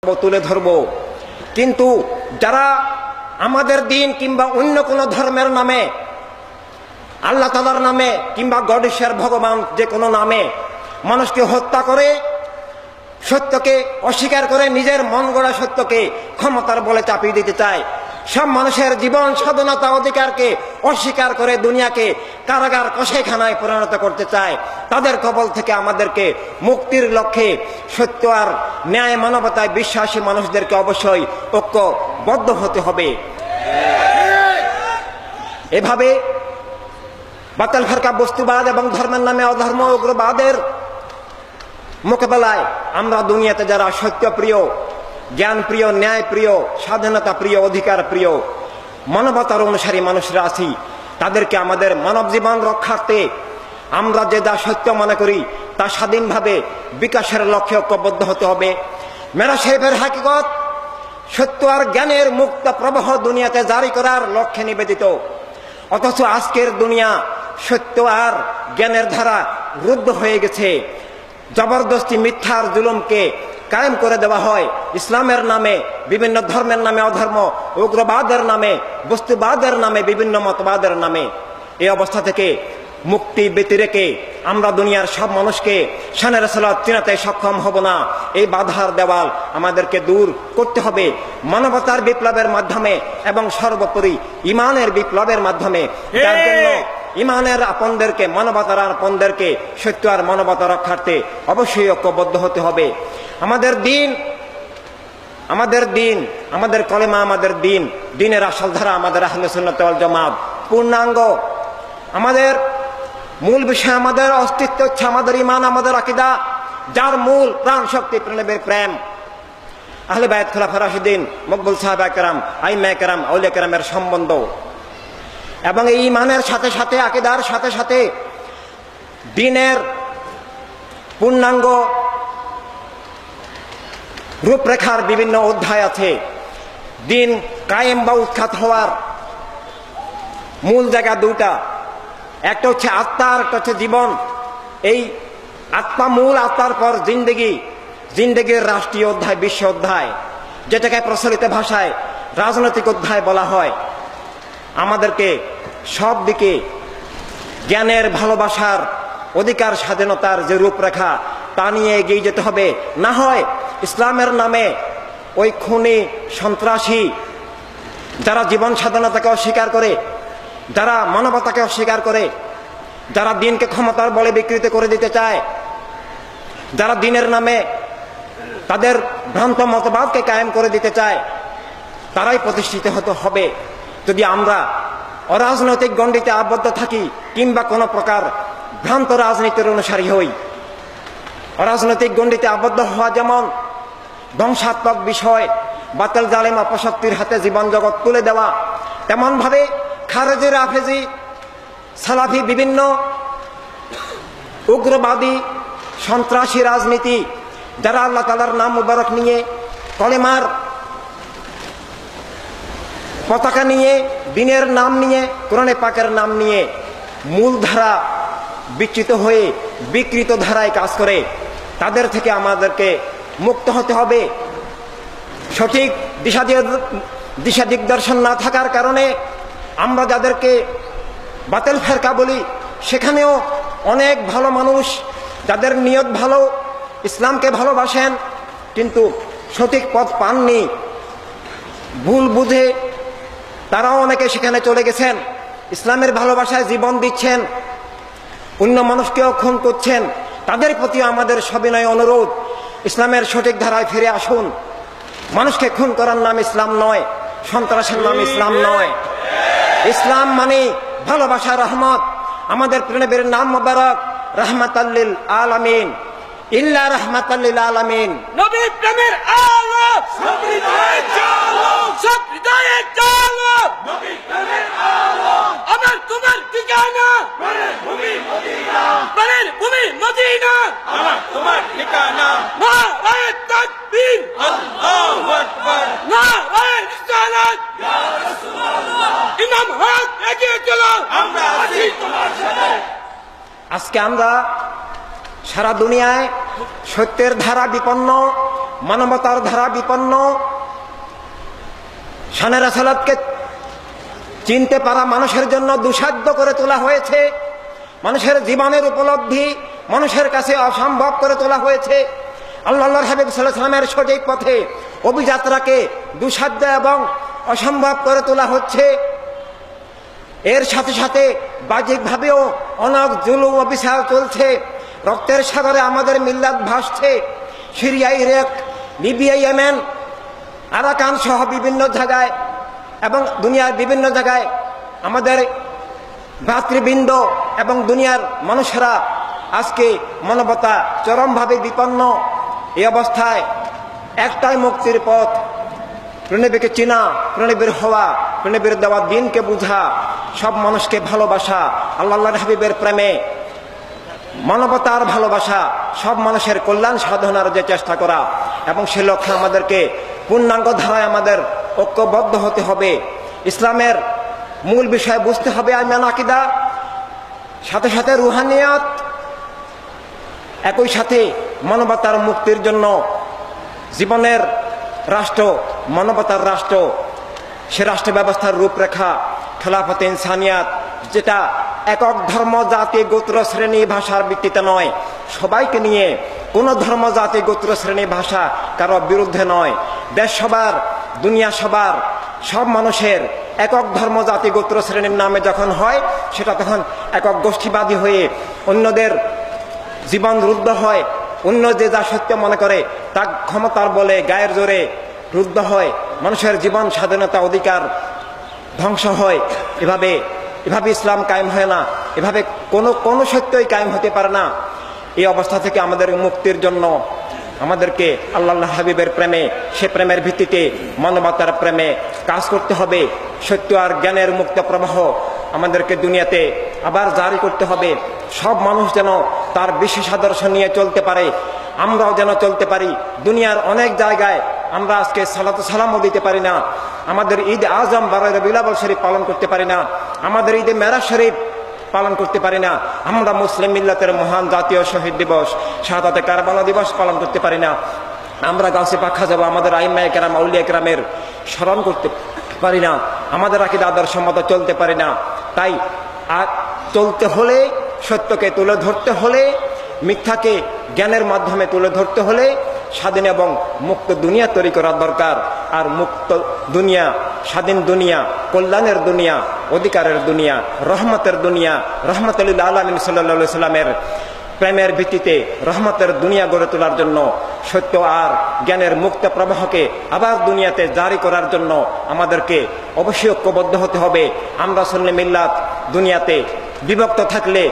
তুলে ধরব। কিন্তু যারা আমাদের দিন কিংবা অন্য কোনো ধর্মের নামে, আল্লাহ তাআলার নামে কিংবা গডেশ্বর ভগবান যে কোনো নামে মানুষকে হত্যা করে, সত্যকে অস্বীকার করে, নিজের মন গড়া সত্যকে ক্ষমতার বলে চাপিয়ে দিতে চায়, সব মানুষের জীবন স্বাধীনতা অধিকারকে অস্বীকার করে দুনিয়াকে কারাগার কসাইখানায় পরিণত করতে চায়, তাদের কবল থেকে আমাদেরকে মুক্তির লক্ষ্যে সত্য আর ন্যায় মানবতায় বিশ্বাসী মানুষদেরকে অবশ্যই ঐক্যবদ্ধ হতে হবে। এভাবে বাতিল ফিরকা বস্তুবাদ এবং ধর্মের নামে অধর্ম উগ্রবাদের মোকাবেলায় আমরা দুনিয়াতে যারা সত্যপ্রিয়, জ্ঞান প্রিয়, ন্যায় প্রিয়, স্বাধীনতা প্রিয়, অধিকার প্রিয়, মানবতার অনুসারী মানুষরা আছি, তাদেরকে আমাদের মানব জীবন রক্ষার্থে আমরা যে যা সত্য মনে করি তা স্বাধীনভাবে বিকাশের লক্ষ্যে ঐক্যবদ্ধ হতে হবে। মেরাজ শরীফের হাকিকত সত্য আর জ্ঞানের মুক্ত প্রবাহ দুনিয়াতে জারি করার লক্ষ্যে নিবেদিত। অথচ আজকের দুনিয়া সত্য আর জ্ঞানের ধারা রুদ্ধ হয়ে গেছে। জবরদস্তি মিথ্যার জুলুমকে কায়েম করে দেওয়া হয় ইসলামের নামে, বিভিন্ন ধর্মের নামে অধর্ম, উগ্রবাদের নামে, বস্তুবাদের নামে, বিভিন্ন মতবাদের নামে। এই অবস্থা থেকে মুক্তি ব্যতি রেখে আমরা দুনিয়ার সব মানুষকে শানে রাসূলত চিনাতে সক্ষম হব না। এই বাধার দেওয়াল আমাদেরকে দূর করতে হবে মানবতার বিপ্লবের মাধ্যমে এবং সর্বোপরি ইমানের বিপ্লবের মাধ্যমে। যার জন্য ইমানের আপনদেরকে, মানবতার আপনদেরকে সত্য আর মানবতা রক্ষার্থে অবশ্যই ঐক্যবদ্ধ হতে হবে। আমাদের দিন, আমাদের কলেমা, আমাদের দিন, দিনের আসল ধারা আমাদের আহলে সুন্নাত ওয়াল জামাত পূর্ণাঙ্গ। আমাদের মূল বিষয়, আমাদের অস্তিত্ব হচ্ছে আমাদের ইমান, আমাদের আকীদা, যার মূল প্রাণ শক্তি প্রেমের প্রেম। আহলে বায়াত, খুলাফা রাশিদিন, মকবুল সাহাবা কেরাম, আইম্মা কেরাম, আউলিয়া কেরামের সম্বন্ধ এবং এই ইমানের সাথে সাথে, আকীদার সাথে সাথে দিনের পূর্ণাঙ্গ রূপরেখার বিভিন্ন অধ্যায় আছে। দিন কায়েম বা উৎখাত হওয়ার মূল জায়গা দুটা, একটা হচ্ছে আত্মা আর একটা হচ্ছে জীবন। এই আত্মা মূল, আত্মার পর জিন্দেগি, জিন্দেগির রাষ্ট্রীয় অধ্যায়, বিশ্ব অধ্যায়, যেটাকে প্রচলিত ভাষায় রাজনৈতিক অধ্যায় বলা হয়। আমাদেরকে সব দিকে জ্ঞানের, ভালোবাসার, অধিকার, স্বাধীনতার যে রূপরেখা তা নিয়ে এগিয়ে যেতে হবে। না হয় ইসলামের নামে ওই খুনি, সন্ত্রাসী, যারা জীবন স্বাধীনতাকে অস্বীকার করে, যারা মানবতাকে অস্বীকার করে, যারা দিনকে ক্ষমতার বলে বিকৃত করে দিতে চায়, যারা দিনের নামে তাদের ভ্রান্ত মতবাদকে কায়েম করে দিতে চায়, তারাই প্রতিষ্ঠিত হতে হবে। যদি আমরা অরাজনৈতিক গণ্ডিতে আবদ্ধ থাকি কিংবা কোনো প্রকার ভ্রান্ত রাজনীতির অনুসারী হই, অরাজনৈতিক গণ্ডিতে আবদ্ধ হওয়া যেমন ধ্বংসাত্মক বিষয়, বাতিল জালেম অপশক্তির হাতে জীবন জগৎ তুলে দেওয়া, তেমনভাবে খারেজি, রাফেজি, সালাফি, বিভিন্ন উগ্রবাদী, সন্ত্রাসী রাজনীতি, যারা আল্লাহ তাআলার নাম মুবারক নিয়ে, কলেমার পতাকা নিয়ে, দিনের নাম নিয়ে, কোরআনে পাকের নাম নিয়ে মূলধারা বিচ্যুত হয়ে বিকৃত ধারায় কাজ করে, তাদের থেকে আমাদেরকে মুক্ত হতে হবে। সঠিক দিশা দিগদর্শন না থাকার কারণে আমরা যাদেরকে বাতিল ফেরকা বলি, সেখানেও অনেক ভালো মানুষ, যাদের নিয়ত ভালো, ইসলামকে ভালোবাসেন, কিন্তু সঠিক পথ পাননি, ভুল বুঝে তারাও অনেকে সেখানে চলে গেছেন, ইসলামের ভালোবাসায় জীবন দিচ্ছেন, অন্য মানুষকেও খুন করছেন। তাদের প্রতি আমাদের সবিনয় অনুরোধ, ইসলামের সঠিক ধারায় ফিরে আসুন। মানুষকে খুন করার নাম ইসলাম নয়, সন্ত্রাসের নাম ইসলাম নয়। ইসলাম মানে ভালোবাসা, রহমত। আমাদের প্রেমের নাম মোবারক রাহমাতাল লিল আলামিন, ইল্লা রাহমাতাল লিল আলামিন। নবী প্রেমের আলো সব হৃদয়ে জ্বালো, সব হৃদয়ে জ্বালো, নবী প্রেমের আলো। আমার তোমার ঠিকানা প্রাণের ভূমি মদিনা, প্রাণের ভূমি মদিনা, আমার তোমার ঠিকানা। নারায়ে তাকবীর, আল্লাহু আকবার, নারায়ে রিসালাত, ইয়া রাসূলুল্লাহ। ইমাম হক এগিয়ে চলো, আমরা আছি তোমার সাথে। আজকে আমরা সারা দুনিয়ায় সত্যের ধারা বিপন্ন, মানবতার ধারা বিপন্ন, শানে রাসালাতকে চিনতে পারা মানুষের জন্য দুঃসাধ্য করে তোলা হয়েছে। মানুষের জীবনের উপলব্ধি মানুষের কাছে অসম্ভব করে তোলা হয়েছে। আল্লাহর হাবিব সাল্লাল্লাহু আলাইহি ওয়াসাল্লামের সঠিক পথে অভিযাত্রাকে দুঃসাধ্য এবং অসম্ভব করে তোলা হচ্ছে। এর সাথে সাথে বাহ্যিকভাবেও অনেক জুলুম অবিচার চলছে। রক্তের সাগরে আমাদের মিল্লাত ভাসছে। Syria, Iraq, Libya, Yemen, Arakan সহ বিভিন্ন জায়গায় এবং দুনিয়ার বিভিন্ন জায়গায় আমাদের ভ্রাতৃবৃন্দ এবং দুনিয়ার মানুষেরা আজকে মানবতা চরমভাবে বিপন্ন। এই অবস্থায় একটাই মুক্তির পথ, প্রণবীকে চিনা, প্রণবীর হওয়া, প্রণবীর দেওয়া দিনকে বুঝা, সব মানুষকে ভালোবাসা, আল্লাহর হাবিবের প্রেমে মানবতার ভালোবাসা, সব মানুষের কল্যাণ সাধনার যে চেষ্টা করা, এবং সে লক্ষ্যে আমাদেরকে পূর্ণাঙ্গ ধারায় আমাদের ঐক্যবদ্ধ হতে হবে। ইসলামের মূল বিষয় বুঝতে হবে ঈমান আকীদা, সাথে সাথে রুহানিয়াত, একই সাথে মানবতার মুক্তির জন্য জীবনের রাষ্ট্র, মানবতার রাষ্ট্র, সে রাষ্ট্র ব্যবস্থার রূপরেখা খেলাফতে ইনসানিয়াত, যেটা একক ধর্ম, জাতি, গোত্র, শ্রেণী, ভাষার ভিত্তিতে নয়, সবাইকে নিয়ে, কোনো ধর্ম, জাতি, গোত্র, শ্রেণী, ভাষা কারো বিরুদ্ধে নয়, দেশ সবার, দুনিয়া সবার, সব মানুষের একক ধর্ম, জাতি, গোত্র, শ্রেণীর নামে যখন হয়, সেটা তখন একক গোষ্ঠীবাদী হয়ে অন্যদের জীবন রুদ্ধ হয়। অন্য যে যা সত্য মনে করে তা ক্ষমতার বলে গায়ের জোরে রুদ্ধ হয়, মানুষের জীবন, স্বাধীনতা, অধিকার ধ্বংস হয়। এভাবে ইসলাম কায়েম হয় না, এভাবে কোনো সত্যই কায়েম হতে পারে না। এই অবস্থা থেকে আমাদের মুক্তির জন্য আমাদেরকে আল্লাহ হাবিবের প্রেমে, সে প্রেমের ভিত্তিতে মানবতার প্রেমে কাজ করতে হবে। সত্য আর জ্ঞানের মুক্ত প্রবাহ আমাদেরকে দুনিয়াতে আবার জারি করতে হবে। সব মানুষ যেন তার বিশেষ আদর্শ নিয়ে চলতে পারে, আমরাও যেন চলতে পারি। দুনিয়ার অনেক জায়গায় আমরা আজকে সালাতু সালামও দিতে পারি না, আমাদের ঈদ আজম 12 রবিউল আউয়াল শরীফ পালন করতে পারি না, আমাদের ঈদে মেরাজ শরীফ পালন করতে পারি না, আমরা মুসলিম মিল্লাতের মহান জাতীয় শহীদ দিবস, শাহাদাতে কারবালা দিবস পালন করতে পারি না, আমরা গাছে পাখা যাব, আমাদের আইম্মায়ে কেরাম, আউলিয়া কেরামের স্মরণ করতে পারি না, আমাদের আকীদা আদর্শ মতো চলতে পারি না। তাই আর চলতে হলে, সত্যকে তুলে ধরতে হলে, মিথ্যাকে জ্ঞানের মাধ্যমে তুলে ধরতে হলে স্বাধীন এবং মুক্ত দুনিয়া তৈরি করা দরকার। আর মুক্ত দুনিয়া, স্বাধীন দুনিয়া, কল্যাণের দুনিয়া, অধিকারের দুনিয়া, রহমতের দুনিয়া, রহমতুল আলামিন সাল্লাল্লাহু আলাইহি সাল্লামের প্রেমের ভিত্তিতে রহমতের দুনিয়া গড়ে তোলার জন্য, সত্য আর জ্ঞানের মুক্ত প্রবাহকে আবার দুনিয়াতে জারি করার জন্য আমাদেরকে অবশ্যই ঐক্যবদ্ধ হতে হবে। আমরা সুন্নি মিল্লাত দুনিয়াতে বিভক্ত থাকলে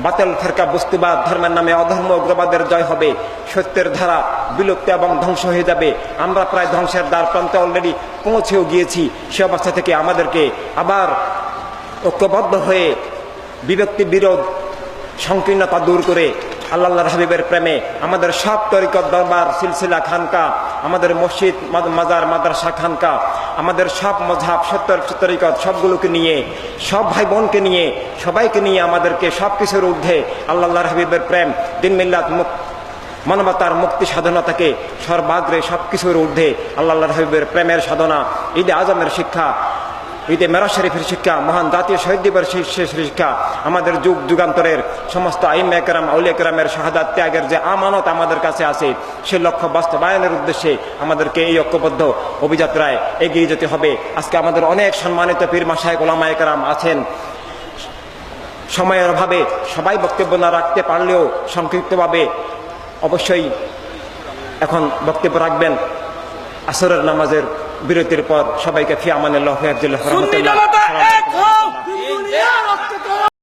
বাতিল ফিরকা, বস্তুবাদ, ধর্মের নামে অধর্ম, উগ্রবাদের জয় হবে, সত্যের ধারা বিলুপ্ত এবং ধ্বংস হয়ে যাবে। আমরা প্রায় ধ্বংসের দ্বার প্রান্তে অলরেডি পৌঁছেও গিয়েছি। সে অবস্থা থেকে আমাদেরকে আবার ঐক্যবদ্ধ হয়ে বিভক্তি, বিরোধ, সংকীর্ণতা দূর করে আল্লাহর হাবিবের প্রেমে আমাদের সব তরিকত, দরবার, সিলসিলা, খানকা, আমাদের মসজিদ, মাজার, মাদ্রাসা, খানকা, আমাদের সব মযহাব, সত্তর তরিকত, সবগুলোকে নিয়ে, সব ভাই বোনকে নিয়ে, সবাইকে নিয়ে আমাদেরকে সব কিছুর ঊর্ধ্বে আল্লাহর হাবিবের প্রেম, দিন মিল্লাত, মানবতার মুক্তি সাধনাটাকে সর্বাগ্রে, সব কিছুর ঊর্ধ্বে আল্লাহর হাবিবের প্রেমের সাধনা, ঈদে আজমের শিক্ষা, ঈদে মেরাজ শরীফের শিক্ষা, মহান জাতীয় শহীদ দিবসের শিক্ষা, আমাদের যুগ যুগান্তরের সমস্ত আইম্মায়ে কেরাম, আউলিয়া কেরামের শাহাদাত ত্যাগের যে আমানত আমাদের কাছে আছে, সে লক্ষ্য বাস্তবায়নের উদ্দেশ্যে আমাদেরকে এই ঐক্যবদ্ধ অভিযাত্রায় এগিয়ে যেতে হবে। আজকে আমাদের অনেক সম্মানিত পীর মাশায়েখ, ওলামায়ে কেরাম আছেন। সময়ের অভাবে সবাই বক্তব্য না রাখতে পারলেও সংক্ষিপ্তভাবে অবশ্যই এখন বক্তব্য রাখবেন। আসরের নামাজের বিরতির পর সবাইকে ফি আমানিল্লাহ, ফি হাফজিল্লাহ, রাহমাতুল্লাহ।